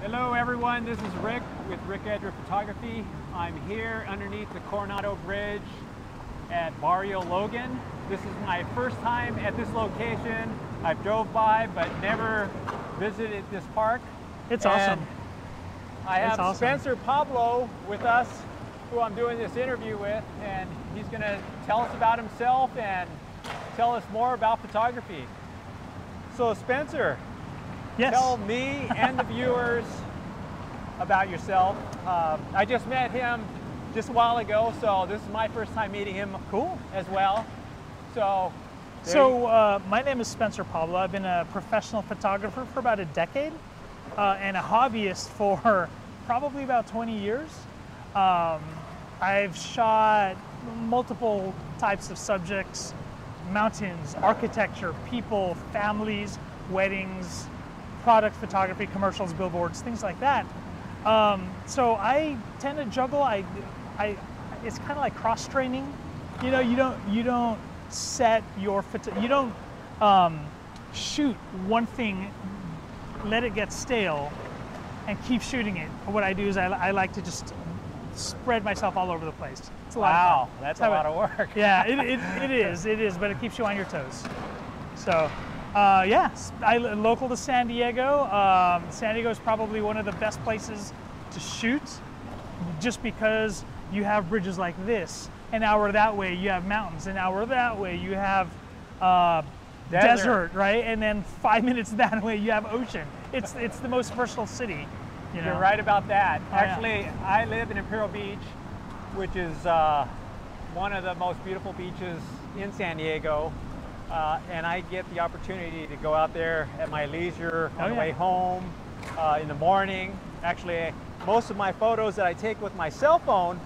Hello everyone, this is Rick with Edra Photography. I'm here underneath the Coronado Bridge at Barrio Logan. This is my first time at this location. I've drove by but never visited this park. It's awesome. I have Spencer Pablo with us, who I'm doing this interview with, and he's going to tell us about himself and tell us more about photography. So Spencer, yes. Tell me and the viewers about yourself. I just met him just a while ago, so this is my first time meeting him. Cool. As well. So my name is Spencer Pablo. I've been a professional photographer for about a decade and a hobbyist for probably about 20 years. I've shot multiple types of subjects: mountains, architecture, people, families, weddings, product photography, commercials, billboards, things like that. So I tend to juggle. It's kind of like cross training. You know, you don't set your you don't shoot one thing, let it get stale, and keep shooting it. What I do is I like to just spread myself all over the place. It's a lot of fun. That's a lot of work. Yeah, it is, but it keeps you on your toes. So. Yes, I'm local to San Diego. San Diego is probably one of the best places to shoot, just because you have bridges like this. An hour that way, you have mountains. An hour that way, you have desert, right? And then 5 minutes that way, you have ocean. It's the most versatile city. You're right about that. Oh, actually, yeah. I live in Imperial Beach, which is one of the most beautiful beaches in San Diego. And I get the opportunity to go out there at my leisure on the way home in the morning. Actually, most of my photos that I take with my cell phone,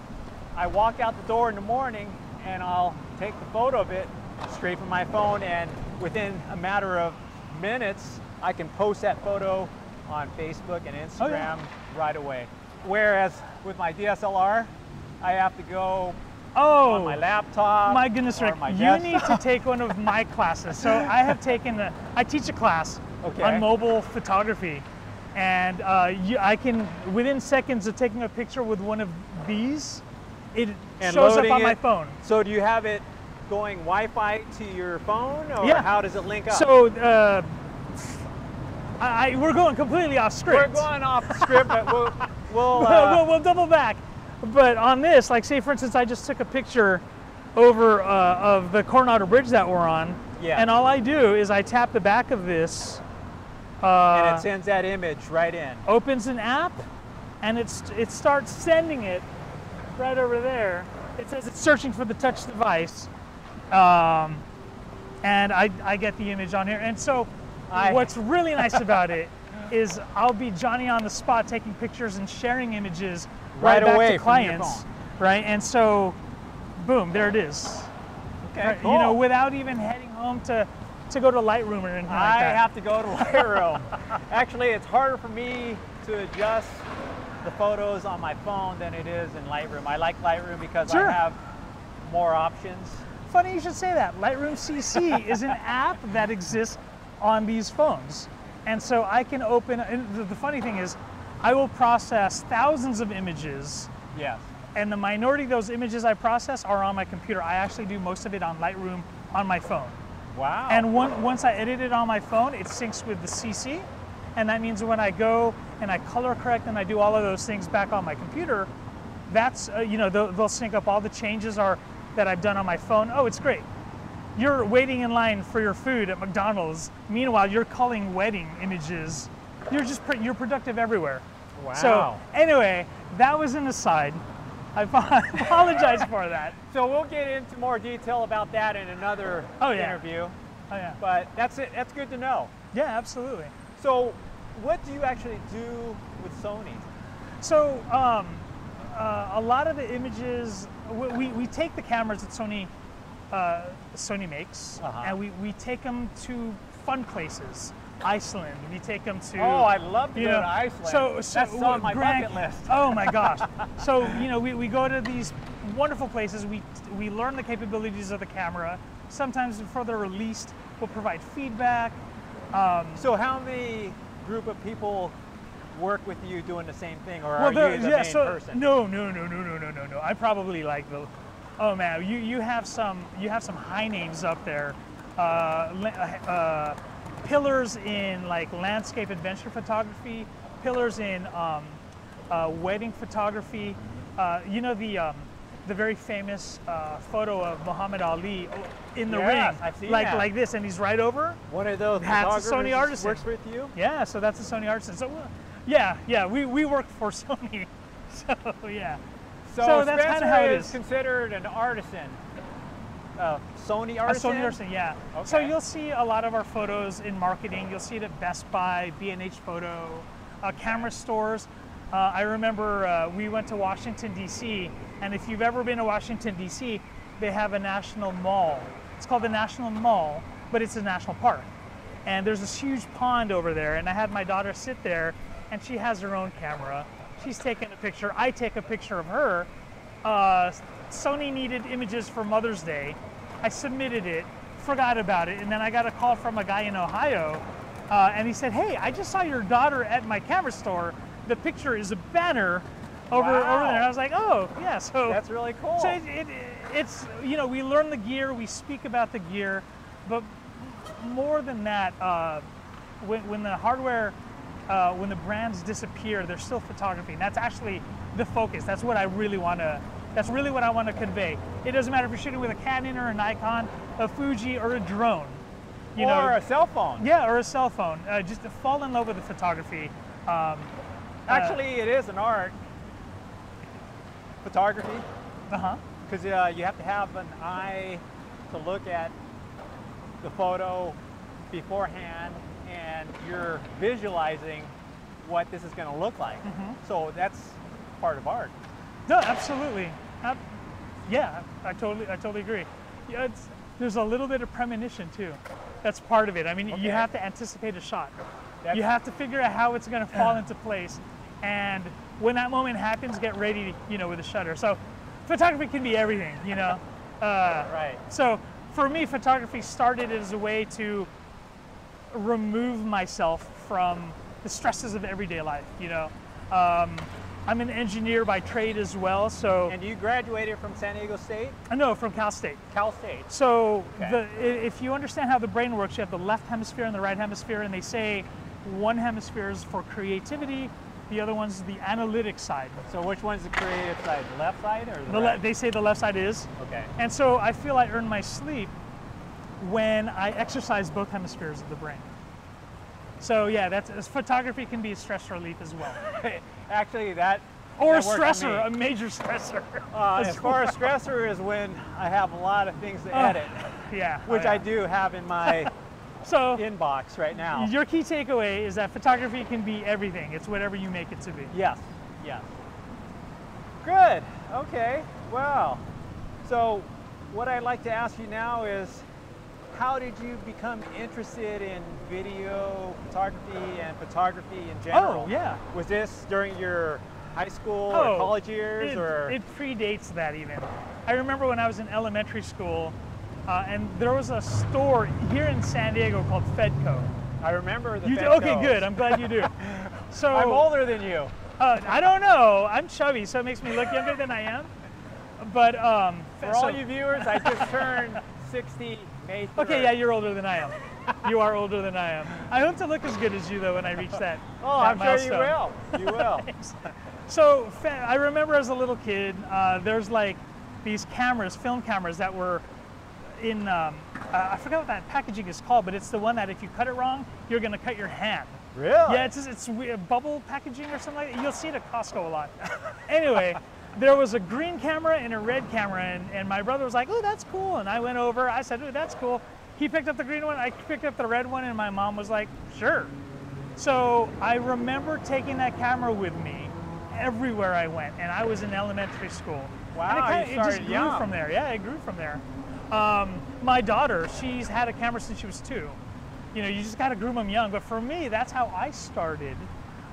I walk out the door in the morning and I'll take the photo of it straight from my phone, and within a matter of minutes, I can post that photo on Facebook and Instagram right away. Whereas with my DSLR, I have to go on my laptop. My goodness, Rick, you need to take one of my classes. So I teach a class on mobile photography, and I can, within seconds of taking a picture with one of these, it shows up on my phone. So do you have it going Wi-Fi to your phone, or how does it link up? So we're going completely off script. We're going off script, but we'll double back. But on this, like say for instance, I just took a picture over of the Coronado Bridge that we're on, and all I do is I tap the back of this, and it sends that image right in. Opens an app, and it starts sending it right over there. It says it's searching for the touch device, and I get the image on here. And so, what's really nice about it is I'll be Johnny on the spot taking pictures and sharing images right away to clients, right? And so, boom, there it is. Okay, cool. You know, without even heading home to go to Lightroom or anything like that. I have to go to Lightroom. Actually, it's harder for me to adjust the photos on my phone than it is in Lightroom. I like Lightroom because I have more options. Funny you should say that. Lightroom CC is an app that exists on these phones. And so I can open, and the funny thing is, I will process thousands of images. Yes. And the minority of those images I process are on my computer. I actually do most of it on Lightroom on my phone. Wow. And once I edit it on my phone, it syncs with the CC. And that means when I go and I color correct and I do all of those things back on my computer, that's, you know, they'll sync up all the changes that I've done on my phone. Oh, it's great. You're waiting in line for your food at McDonald's. Meanwhile, you're culling wedding images. You're productive everywhere. Wow. So anyway, that was an aside. I apologize for that. So we'll get into more detail about that in another interview. Oh yeah. But that's it. That's good to know. Yeah, absolutely. So what do you actually do with Sony? So a lot of the images, we take the cameras that Sony makes, and we take them to fun places. Iceland, we take them to... Oh, I'd love to go to Iceland. So that's on my bucket list. Oh my gosh. So, you know, we go to these wonderful places, we learn the capabilities of the camera. Sometimes before they're released, we'll provide feedback. So how many group of people work with you doing the same thing, or Well, are you the main person? No. I probably like the. Oh man, you have some high names up there. Pillars in like landscape adventure photography, pillars in wedding photography. You know the very famous photo of Muhammad Ali in the ring, I've seen like that. like this, and he's right over. One of those That's a photographers Sony Artisan. works with you? Yeah, so that's a Sony Artisan. So yeah, we work for Sony. So yeah. So that's kind of how it is. Considered an artisan. Sony Artisan? A Sony Artisan, yeah. Okay. So you'll see a lot of our photos in marketing. You'll see it at Best Buy, B&H Photo, camera stores. I remember we went to Washington, D.C., and if you've ever been to Washington, D.C., they have a national mall. It's called the National Mall, but it's a national park. And there's this huge pond over there, and I had my daughter sit there, and she has her own camera. She's taking a picture. I take a picture of her. Sony needed images for Mother's Day. I submitted it, forgot about it, and then I got a call from a guy in Ohio, and he said, "Hey, I just saw your daughter at my camera store. The picture is a banner over there." And I was like, "Oh, yeah." So that's really cool. So it's we learn the gear, we speak about the gear, but more than that, when the hardware, when the brands disappear, there's still photography, and that's actually the focus. That's what I really want to. That's really what I want to convey. It doesn't matter if you're shooting with a Canon or a Nikon, a Fuji, or a drone. Or a cell phone. Yeah, or a cell phone. Just to fall in love with the photography. Actually, it is an art. Photography. Because you have to have an eye to look at the photo beforehand, and you're visualizing what this is going to look like. So that's part of art. No, absolutely. Yeah, I totally agree. Yeah, there's a little bit of premonition too. That's part of it. I mean, you have to anticipate a shot. You have to figure out how it's going to fall into place, and when that moment happens, get ready, with a shutter. So, photography can be everything, Right. So, for me, photography started as a way to remove myself from the stresses of everyday life. I'm an engineer by trade as well, so. And you graduated from San Diego State? No, from Cal State. Cal State. So if you understand how the brain works, you have the left hemisphere and the right hemisphere, and they say one hemisphere is for creativity, the other one's the analytic side. So which one's the creative side, the left side or the right? They say the left side is. Okay. And so I feel I earn my sleep when I exercise both hemispheres of the brain. So yeah, photography can be a stress relief as well. Actually, or that a works for me. stressor, a major stressor. As far as stressor is when I have a lot of things to edit. Yeah. Which I do have in my inbox right now. Your key takeaway is that photography can be everything. It's whatever you make it to be. Yes. Good. Okay. Well, so what I'd like to ask you now is, how did you become interested in video photography and photography in general? Oh, yeah. Was this during your high school or college years? It predates that even. I remember when I was in elementary school, and there was a store here in San Diego called Fedco. I remember the Fedco. Okay, good. I'm glad you do. So I'm older than you. I don't know. I'm chubby, so it makes me look younger than I am. But for all you viewers, I just turned 60 May 3rd. Okay, yeah, you're older than I am. You are older than I am. I hope to look as good as you though when I reach that. I'm milestone. sure you will. You will. So I remember as a little kid, there's like these cameras, film cameras that were in, I forgot what that packaging is called, but it's the one that if you cut it wrong, you're going to cut your hand. Really? Yeah, it's bubble packaging or something like that. You'll see it at Costco a lot. Anyway, there was a green camera and a red camera, and my brother was like, "Oh, that's cool." And I went over, I said, "Oh, that's cool." He picked up the green one, I picked up the red one, and my mom was like, "Sure." So I remember taking that camera with me everywhere I went, and I was in elementary school. Wow, and it just grew from there. Yeah, it grew from there. My daughter, she's had a camera since she was 2. You just got to groom them young. But for me, that's how I started.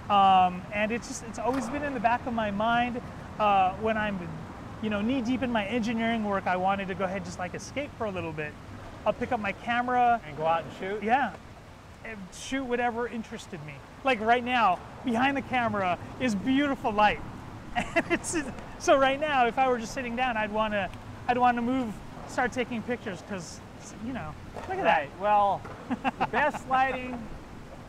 And it's always been in the back of my mind. When I'm, knee deep in my engineering work, I wanted to go ahead and just like escape for a little bit. I'll pick up my camera and go out and shoot. Yeah, and shoot whatever interested me. like right now, behind the camera is beautiful light. And so right now, if I were just sitting down, I'd want to move, start taking pictures because, you know, look at that. Well, the best lighting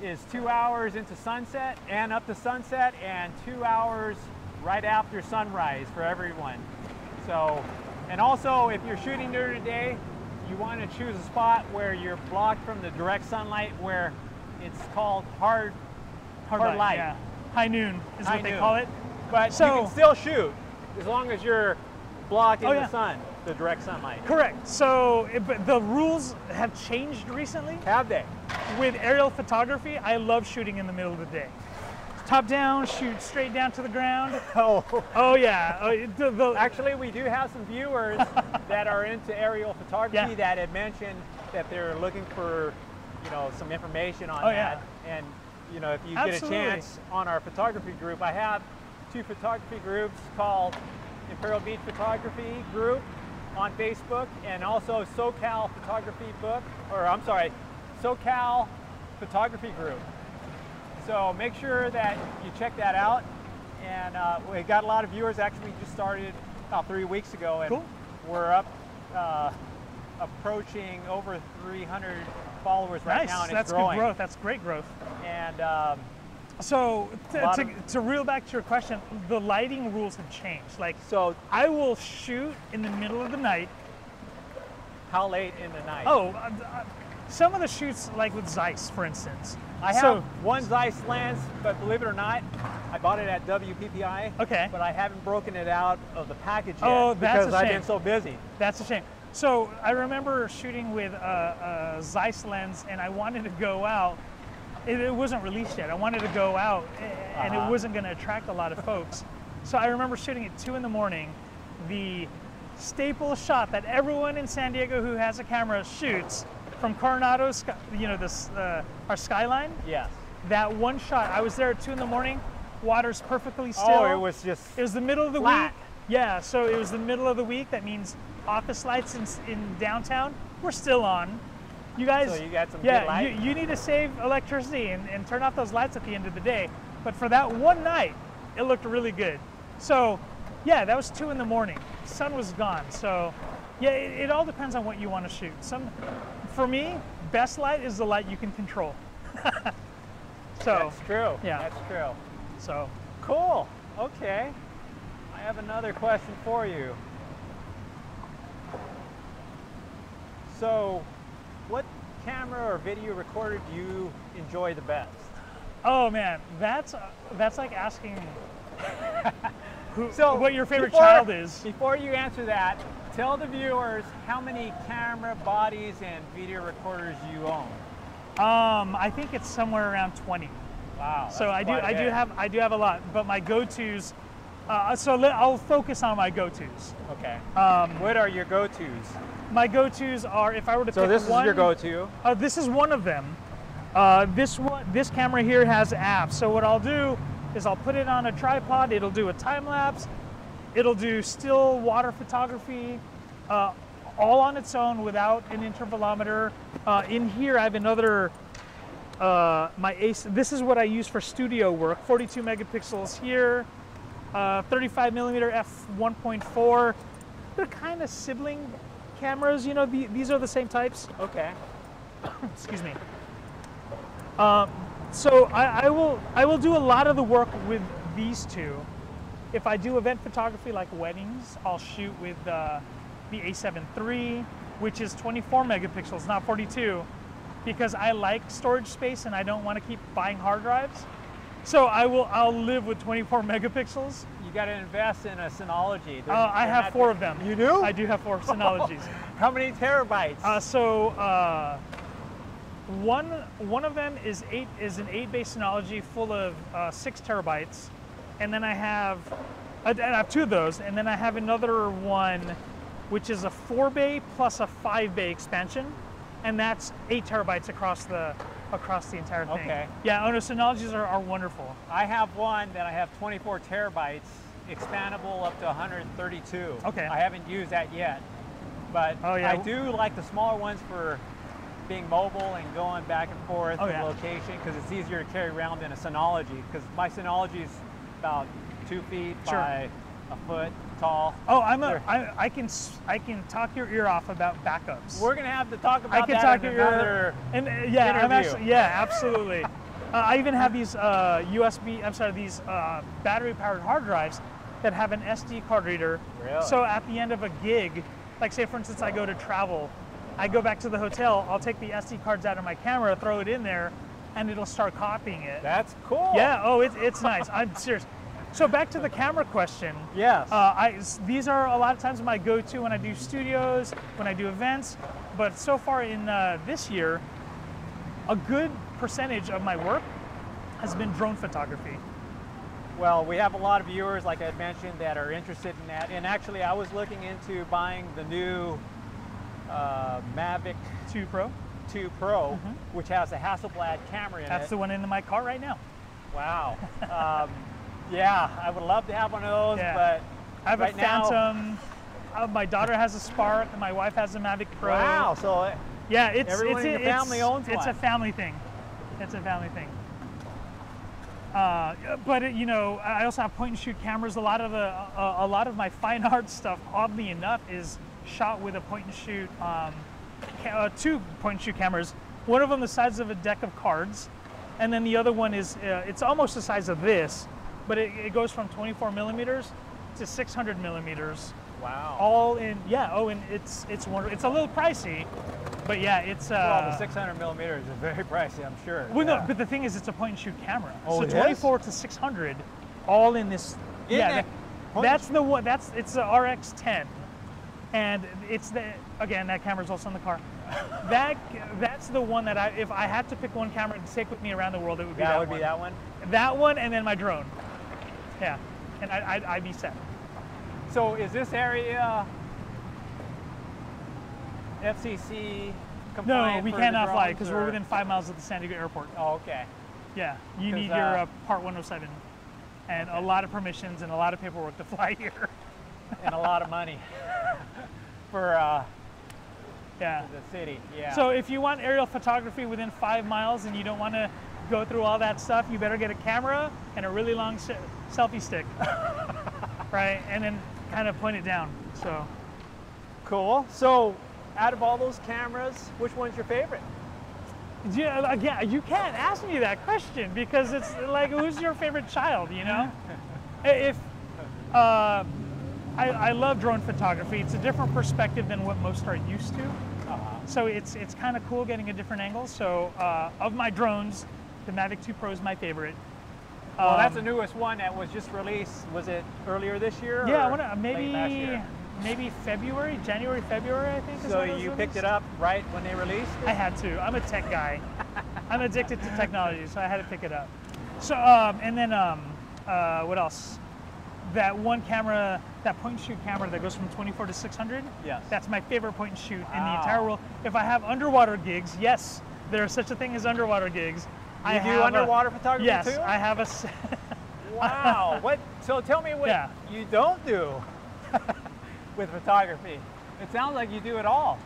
is 2 hours into sunset and up to sunset, and 2 hours right after sunrise for everyone. So, and also if you're shooting during the day, you want to choose a spot where you're blocked from the direct sunlight, where it's called hard light. Yeah. High noon is what they call it. But you can still shoot as long as you're blocking the sun, the direct sunlight. Correct. So but the rules have changed recently. Have they? With aerial photography, I love shooting in the middle of the day. Top down, shoot straight down to the ground. Oh yeah. Actually, we do have some viewers that are into aerial photography that had mentioned that they're looking for, you know, some information on that. And you know, if you get a chance on our photography group, I have 2 photography groups called Imperial Beach Photography Group on Facebook, and also SoCal Photography Book, or I'm sorry, SoCal Photography Group. So make sure that you check that out. And we got a lot of viewers. Actually, we just started about 3 weeks ago, and we're up approaching over 300 followers right now, and it's growing. That's good growth. That's great growth. And so to reel back to your question, the lighting rules have changed. Like, so I will shoot in the middle of the night. How late in the night? Oh, some of the shoots, like with Zeiss, for instance. I have one Zeiss lens, but believe it or not, I bought it at WPPI. Okay. But I haven't broken it out of the package yet. Oh, that's a shame. Because I've been so busy. That's a shame. So I remember shooting with a Zeiss lens, and I wanted to go out. It wasn't released yet. I wanted to go out, and it wasn't going to attract a lot of folks. So I remember shooting at 2 in the morning, the staple shot that everyone in San Diego who has a camera shoots from Coronado, you know, this our skyline. Yes. That one shot. I was there at 2 in the morning. Water's perfectly still. Oh, it was just. It was the middle of the week. Yeah. So it was the middle of the week. That means office lights in downtown were still on. You guys. So you got some good light. You need to save electricity and turn off those lights at the end of the day. But for that one night, it looked really good. So, yeah, that was 2 in the morning. Sun was gone. So, yeah, it all depends on what you want to shoot. For me, best light is the light you can control. That's true. Yeah. That's true. So. Cool. Okay. I have another question for you. So, what camera or video recorder do you enjoy the best? Oh man, that's like asking what your favorite before, child is. Before you answer that, tell the viewers how many camera bodies and video recorders you own. I think it's somewhere around 20. Wow. So I do have a lot, but my go-tos. I'll focus on my go-tos. Okay. What are your go-tos? My go-tos are, if I were to pick one. So this is your go-to. This is one of them. This camera here has apps. So what I'll do is I'll put it on a tripod. It'll do a time lapse. It'll do still water photography, all on its own without an intervalometer. In here I have another. My Ace. This is what I use for studio work. 42 megapixels here. 35 millimeter f1.4. They're kind of sibling cameras. You know, these are the same types. Okay. Excuse me. So I will do a lot of the work with these two. If I do event photography like weddings, I'll shoot with the A7 III, which is 24 megapixels, not 42, because I like storage space and I don't want to keep buying hard drives. So I'll live with 24 megapixels. You got to invest in a Synology. I have 4 of them. You do? I do have 4 Synologies. How many terabytes? One of them is an 8-bay Synology full of 6 terabytes, and then I have 2 of those, and then I have another one which is a 4-bay plus a 5-bay expansion, and that's 8 terabytes across the entire thing. Okay. Yeah, Synologies are wonderful. I have one that I have 24 terabytes, expandable up to 132. Okay. I haven't used that yet, but I do like the smaller ones for being mobile and going back and forth Oh, to yeah. location, because it's easier to carry around than a Synology, because my Synology is about 2 feet Sure. by a foot tall. Oh, I can talk your ear off about backups. We're gonna have to talk about I can that talk in your another and yeah, I'm interview. actually, yeah, absolutely. I even have these these battery-powered hard drives that have an SD card reader. Really? So at the end of a gig, like say for instance, I go to travel, I go back to the hotel, I'll take the SD cards out of my camera, throw it in there, and it'll start copying it. That's cool. Yeah. Oh, it's nice. I'm serious. So back to the camera question. Yes. These are a lot of times my go-to when I do studios, when I do events. But so far in this year, a good percentage of my work has been drone photography. Well, we have a lot of viewers, like I had mentioned, that are interested in that. And actually, I was looking into buying the new Mavic 2 Pro. 2 Pro, which has a Hasselblad camera in That's it. the one in my car right now. Wow. Yeah, I would love to have one of those, Yeah. but I have right a now, Phantom. My daughter has a Spark. And my wife has a Mavic Pro. wow. So Yeah, everyone in your family owns It's one. a family thing. It's a family thing. But you know, I also have point and shoot cameras. A lot of my fine art stuff, oddly enough, is shot with a point and shoot, 2 point and shoot cameras. One of them the size of a deck of cards, and then the other one is it's almost the size of this, but it goes from 24 millimeters to 600 millimeters. wow. All in, yeah. Oh, and it's wonderful. It's a little pricey, but yeah, it's. Well, the 600 millimeters is very pricey, I'm sure. Well, yeah. no, but the thing is, it's a point and shoot camera. Oh, so it 24 to 600, all in this. In yeah, that point that's the one. It's the RX10, and it's again that camera's also in the car. That's the one that if I had to pick one camera to take with me around the world, it would be that that would one. be that one. That one, and then my drone. Yeah, and I'd be set. So is this area FCC compliant? No, we for cannot the fly drones, because or- we're within 5 miles of the San Diego airport. Oh, okay. Yeah, you 'Cause, need your Part 107 and a lot of permissions and a lot of paperwork to fly here. And a lot of money for Yeah. the city. Yeah. So if you want aerial photography within 5 miles and you don't want to go through all that stuff, you better get a camera and a really long selfie stick, right? And then kind of point it down. So cool. So out of all those cameras, which one's your favorite? yeah, again, you can't ask me that question because it's like, who's your favorite child? You know, if I love drone photography. It's a different perspective than what most are used to. So it's kind of cool getting a different angle. So of my drones, the Mavic 2 Pro is my favorite. Well, that's the newest one that was just released. Was it earlier this year? Yeah, or I want to late last year? maybe January, February, I think. Is So when it was you picked released. it up right when they released it? I had to. I'm a tech guy. I'm addicted to technology, so I had to pick it up. So and then what else? That one camera, that point and shoot camera that goes from 24 to 600. Yes. That's my favorite point and shoot in the Wow. entire world. If I have underwater gigs, yes, there is such a thing as underwater gigs. You do underwater photography yes, too? I have a. Wow. What? So tell me what Yeah. you don't do with photography. It sounds like you do it all.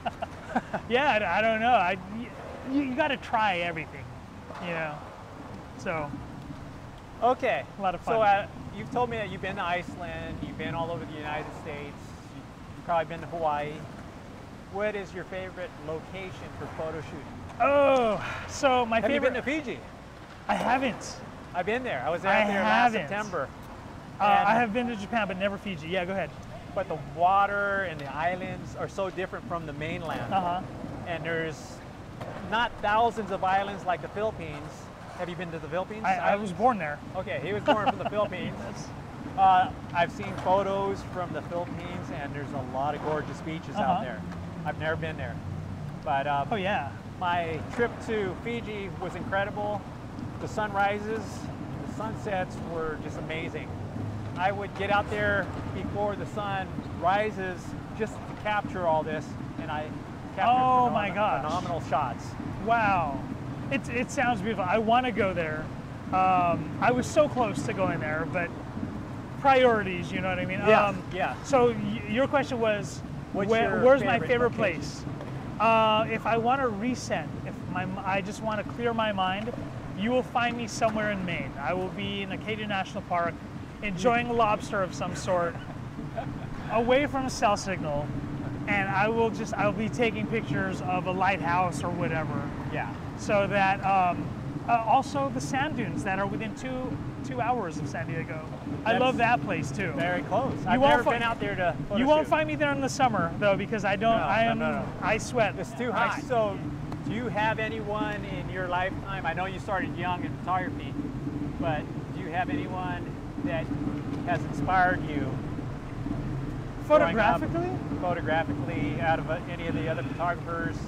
Yeah, I don't know. You got to try everything, you know. So Okay. a lot of fun. So you've told me that you've been to Iceland, you've been all over the United States, you've probably been to Hawaii. What is your favorite location for photo shooting? Oh, so my Have you favorite. been to Fiji? I haven't. I've been there. I was there I last haven't. September. I have been to Japan, but never Fiji. Yeah, go ahead. But the water and the islands are so different from the mainland. And there's not thousands of islands like the Philippines. Have you been to the Philippines? I was born there. Okay, he was born from the Philippines. I've seen photos from the Philippines, and there's a lot of gorgeous beaches out there. I've never been there. But Oh yeah. my trip to Fiji was incredible. The sunrises, the sunsets were just amazing. I would get out there before the sun rises just to capture all this, and I captured Oh my gosh. phenomenal shots. Wow. It sounds beautiful. I want to go there. I was so close to going there, but priorities, you know what I mean? Yeah, yeah. So your question was, What's your where's my favorite favorite location? place? If I want to reset, if I just want to clear my mind, you will find me somewhere in Maine. I will be in Acadia National Park, enjoying a lobster of some sort, away from a cell signal, and I'll be taking pictures of a lighthouse or whatever. Yeah. So that, also the sand dunes that are within two hours of San Diego. I love that place too. Very close. I've never been out there to photo You won't shoot. find me there in the summer though, because I don't. I sweat. It's too hot. So, do you have anyone in your lifetime? I know you started young in photography, but do you have anyone that has inspired you photographically out of any of the other photographers?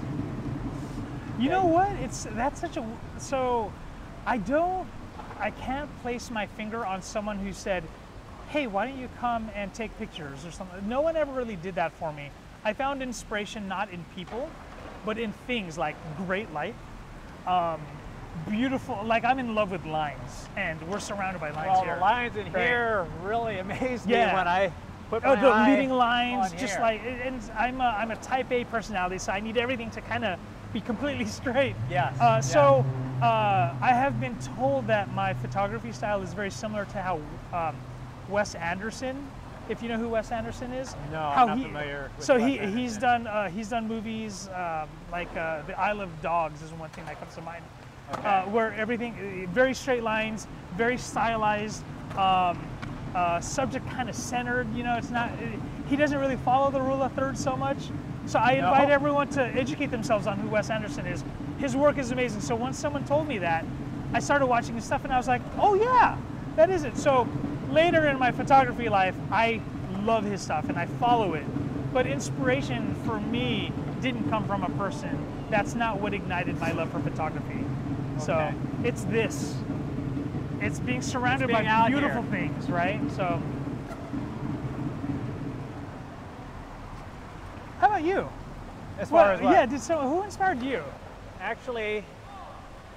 You know what? That's such a I can't place my finger on someone who said, hey, why don't you come and take pictures or something. No one ever really did that for me. I found inspiration not in people, but in things like great light, beautiful, like I'm in love with lines, and we're surrounded by lines here. Well, the lines in here really amazed me when I put my the eye leading lines, on just here. like, and I'm a type A personality, so I need everything to kind of be completely straight. Yes. I have been told that my photography style is very similar to how Wes Anderson, if you know who Wes Anderson is. No, I'm not familiar with So Wes Anderson. he's done movies like The Isle of Dogs is one thing that comes to mind, Okay. where everything very straight lines, very stylized, subject kind of centered. You know, it's not. He doesn't really follow the rule of thirds so much. So I invite everyone to educate themselves on who Wes Anderson is. His work is amazing. So once someone told me that, I started watching his stuff and I was like, oh yeah, that is it. So later in my photography life, I love his stuff and I follow it. But inspiration for me didn't come from a person. That's not what ignited my love for photography. So it's this. It's being surrounded by beautiful things, right? So. How about you? As far as what? Yeah, who inspired you? Actually,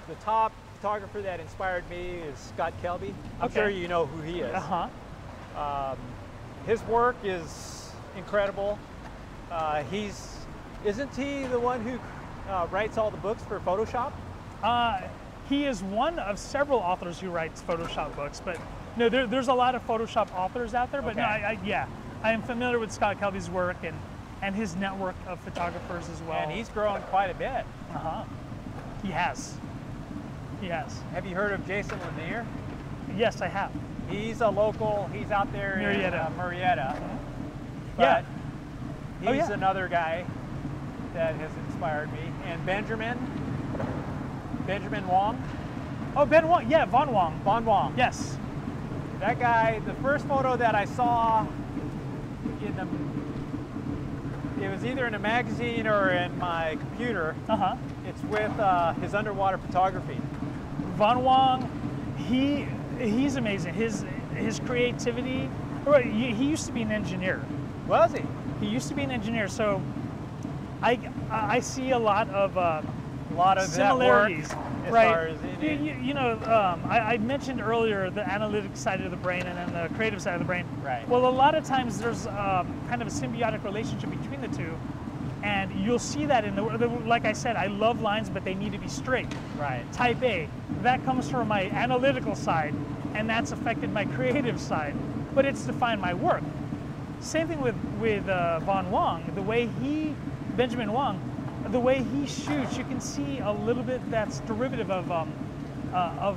the top photographer that inspired me is Scott Kelby. I'm sure you know who he is. His work is incredible. Isn't he the one who writes all the books for Photoshop? He is one of several authors who writes Photoshop books, but no, there's a lot of Photoshop authors out there, but no, I am familiar with Scott Kelby's work and his network of photographers as well. And he's grown quite a bit. He has. Have you heard of Jason Lanier? Yes, I have. He's a local. He's out there in Murrieta. But he's another guy that has inspired me. And Benjamin Wong. Oh, Ben Wong. Yeah, Von Wong. Von Wong. Yes. That guy. The first photo that I saw it was either in a magazine or in my computer. It's with his underwater photography. Von Wong, he's amazing. His creativity. He used to be an engineer. Was he? He used to be an engineer. So I see a lot of similarities. That work, as right? far as I mentioned earlier the analytic side of the brain and then the creative side of the brain. Right. Well, a lot of times there's kind of a symbiotic relationship between the two, and you'll see that in like I said, I love lines, but they need to be straight. Right. Type A. That comes from my analytical side, and that's affected my creative side, but it's defined my work. Same thing with Von Wong. Benjamin Wong, the way he shoots, you can see a little bit that's derivative of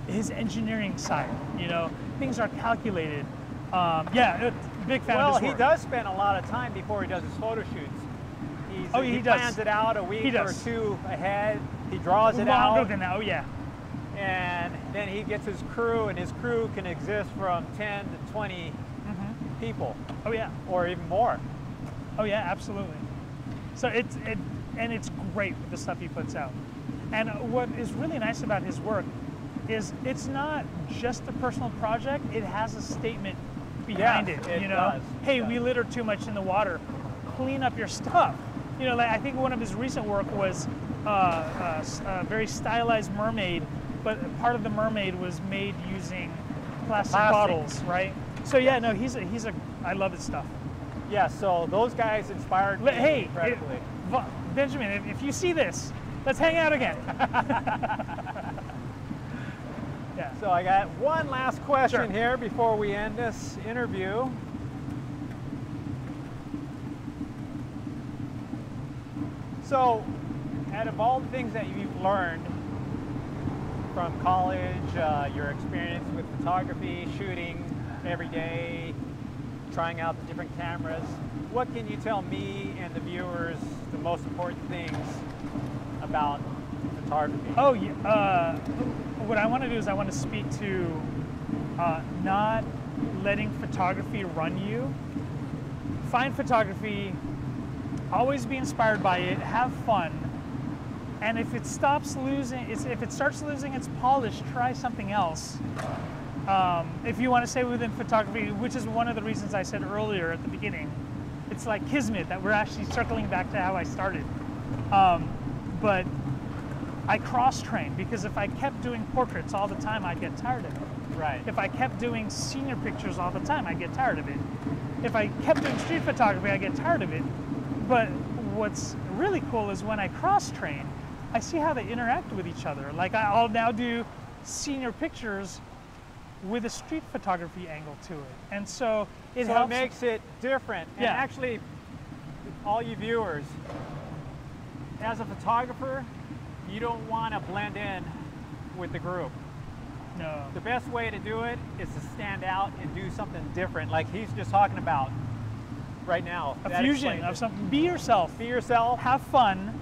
his engineering side. You know, things are calculated. Big fan of his work. Well, he does spend a lot of time before he does his photo shoots. He plans it out a week or two ahead. He draws it out. Longer than that, And then he gets his crew, and his crew can exist from 10 to 20 people. Oh yeah. Or even more. Oh yeah, absolutely. So it's great with the stuff he puts out. And what is really nice about his work is it's not just a personal project, it has a statement behind it. You know, does. Hey, we litter too much in the water. Clean up your stuff. You know, like I think one of his recent work was a very stylized mermaid, but part of the mermaid was made using plastic bottles, right? So yeah, no, I love his stuff. Yeah, so those guys inspired me incredibly. Benjamin, if you see this, let's hang out again. Yeah. So I got one last question Sure. here before we end this interview. So, out of all the things that you've learned from college, your experience with photography, shooting every day, trying out the different cameras, what can you tell me and the viewers the most important things about photography? Oh, yeah. What I want to do is I want to speak to not letting photography run you. Find photography, always be inspired by it, have fun, and if it starts losing its polish, try something else. If you want to stay within photography, which is one of the reasons I said earlier at the beginning, it's like kismet that we're actually circling back to how I started. But I cross-trained because if I kept doing portraits all the time, I'd get tired of it. Right. If I kept doing senior pictures all the time, I'd get tired of it. If I kept doing street photography, I'd get tired of it. But what's really cool is when I cross-train, I see how they interact with each other. Like I'll now do senior pictures with a street photography angle to it. And so it helps. It makes it different. And Yeah. actually, all you viewers, as a photographer, you don't want to blend in with the group. No. The best way to do it is to stand out and do something different, like he's just talking about right now. A fusion of something. Be yourself. Be yourself. Have fun.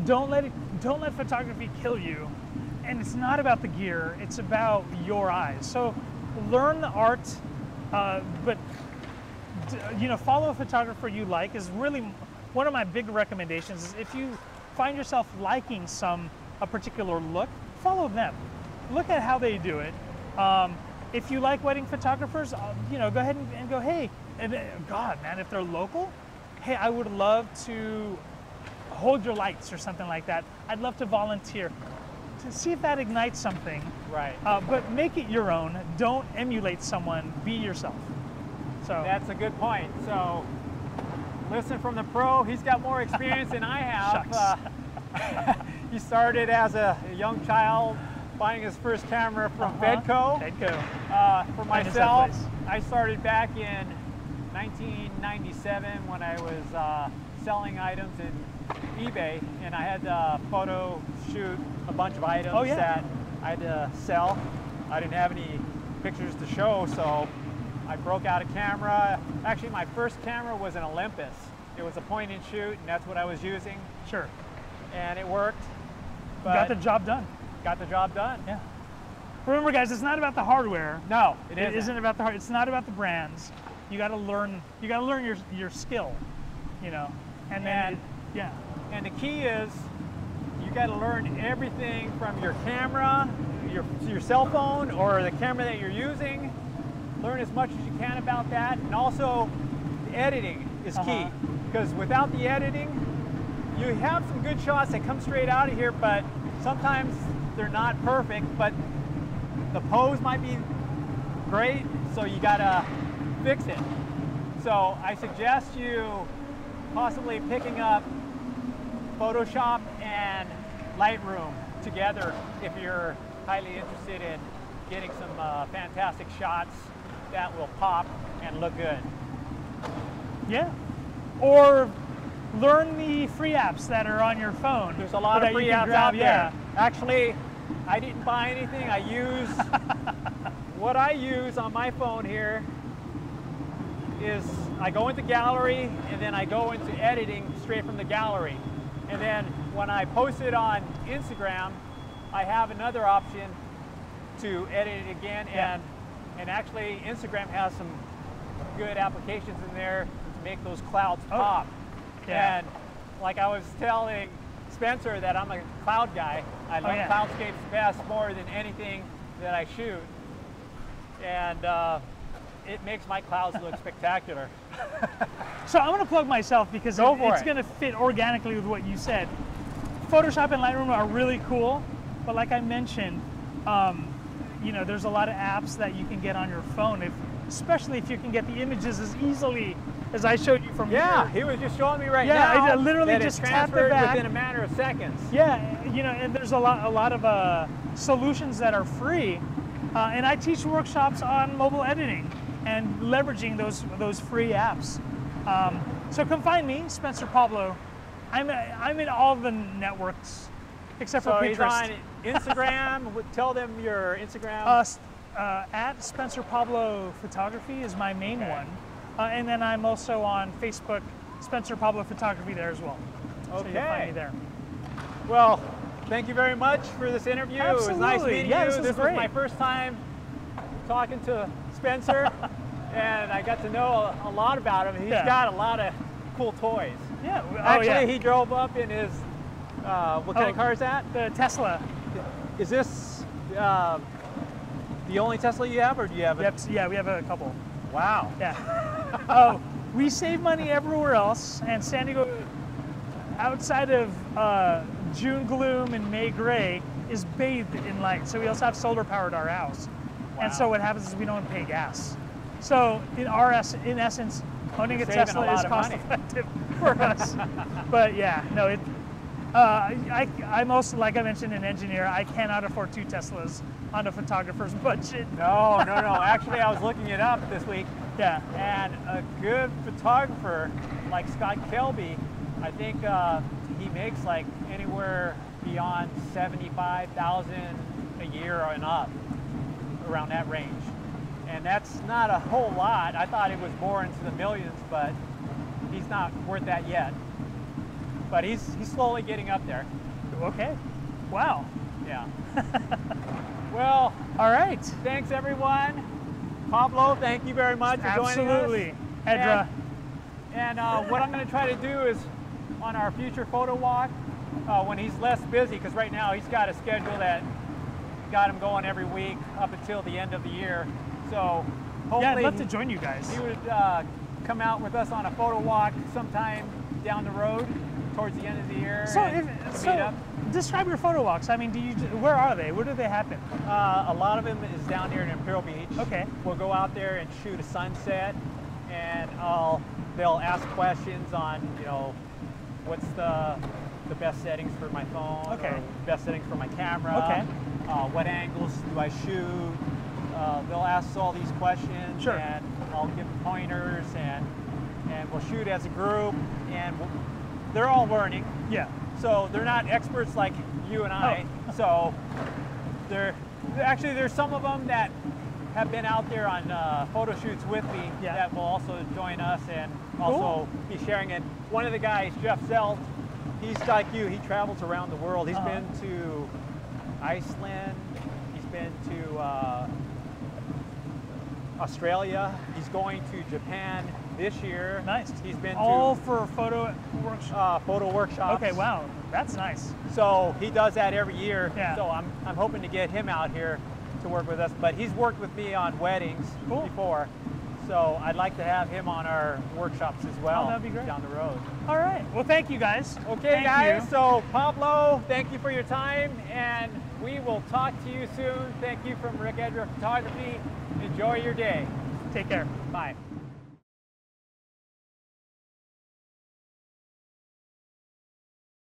Don't let photography kill you. And it's not about the gear. It's about your eyes. So learn the art, but follow a photographer you like is really one of my big recommendations. Is if you find yourself liking a particular look, follow them. Look at how they do it. If you like wedding photographers, go ahead and go, hey, and God, man, if they're local, hey, I would love to hold your lights or something like that. I'd love to volunteer. To see if that ignites something. Right. But make it your own. Don't emulate someone. Be yourself. So that's a good point. So listen from the pro. He's got more experience than I have. He started as a young child buying his first camera from Fedco. For myself, I started back in 1997 when I was selling items in eBay, and I had to photo shoot a bunch of items that I had to sell. I didn't have any pictures to show, so I broke out a camera. Actually, my first camera was an Olympus. It was a point and shoot, and that's what I was using. Sure. And it worked. But got the job done. Got the job done. Yeah. Remember, guys, it's not about the hardware. No, it isn't about the hardware. It's not about the brands. You got to learn. You got to learn your skill. And then and the key is you got to learn everything from your camera, your cell phone, or the camera that you're using. Learn as much as you can about that, and also the editing is key, because without the editing, you have some good shots that come straight out of here, but sometimes they're not perfect, but the pose might be great, so you gotta fix it. So I suggest you possibly picking up Photoshop and Lightroom together if you're highly interested in getting some fantastic shots that will pop and look good. Yeah. Or learn the free apps that are on your phone. There's a lot of free apps out there. Actually, I didn't buy anything. I use what I use on my phone here is I go into gallery and then I go into editing straight from the gallery. And then when I post it on Instagram, I have another option to edit it again. And actually Instagram has some good applications in there to make those clouds pop. Yeah. And like I was telling Spencer that I'm a cloud guy. I love cloudscapes best more than anything that I shoot. And it makes my clouds look spectacular. So I'm going to plug myself because it's going to fit organically with what you said. Photoshop and Lightroom are really cool, but like I mentioned, you know, there's a lot of apps that you can get on your phone, especially if you can get the images as easily as I showed you from Yeah, here. he was just showing me right Yeah, now. I literally that just it tapped it transferred back. within a matter of seconds. Yeah, you know, and there's a lot of solutions that are free, and I teach workshops on mobile editing and leveraging those free apps. So come find me, Spencer Pablo. I'm in all the networks except for Pinterest. He's on Instagram. Tell them your Instagram. At Spencer Pablo Photography is my main one, and then I'm also on Facebook, Spencer Pablo Photography there as well. Okay. So you'll find me there. Well, thank you very much for this interview. Absolutely. It was nice meeting Yeah, you. this was was great. my first time talking to Spencer, and I got to know a lot about him. He's got a lot of cool toys. Yeah. Actually, he drove up in his, what kind of car is that? The Tesla. Is this the only Tesla you have, or do you have Yeah, we have a couple. Wow. Yeah. We save money everywhere else, and San Diego, outside of June gloom and May gray, is bathed in light. So we also have solar powered our house. Wow. And so what happens is we don't pay gas. So in essence, owning a Tesla is cost effective for us. But yeah, no, I'm also, like I mentioned, an engineer. I cannot afford 2 Teslas on a photographer's budget. No. Actually, I was looking it up this week. Yeah. And a good photographer like Scott Kelby, I think he makes like anywhere beyond 75,000 a year and up, around that range. And that's not a whole lot. I thought it was more into the millions, but he's not worth that yet. But he's slowly getting up there. Okay. Wow. Yeah. Well, all right. Thanks everyone. Pablo, thank you very much for joining us. Absolutely. Edra. And what I'm going to try to do is on our future photo walk, when he's less busy, because right now he's got a schedule that got him going every week up until the end of the year. So hopefully, yeah, I'd love to join you guys. He would come out with us on a photo walk sometime down the road towards the end of the year. So describe your photo walks. I mean, where are they? Where do they happen? A lot of them is down here in Imperial Beach. Okay. We'll go out there and shoot a sunset, and they'll ask questions on, you know, what's the best settings for my phone, okay, or best settings for my camera, okay, what angles do I shoot. They'll ask all these questions, sure, and I'll give them pointers, and we'll shoot as a group, and they're all learning. Yeah. So they're not experts like you and I. Oh. So there's some of them that have been out there on photo shoots with me that will also join us and also be sharing it. One of the guys, Jeff Zelt, he's like you. He travels around the world. He's been to Iceland. He's been to Australia. He's going to Japan this year. Nice. He's been all for photo workshops. Photo workshops. Okay, wow, that's nice. So he does that every year. Yeah. So I'm hoping to get him out here to work with us. But he's worked with me on weddings before, so I'd like to have him on our workshops as well. Oh, that'd be great. Down the road. All right. Well, thank you guys. Okay, guys. So Pablo, thank you for your time, and we will talk to you soon. Thank you from Rick Edra Photography. Enjoy your day. Take care. Bye.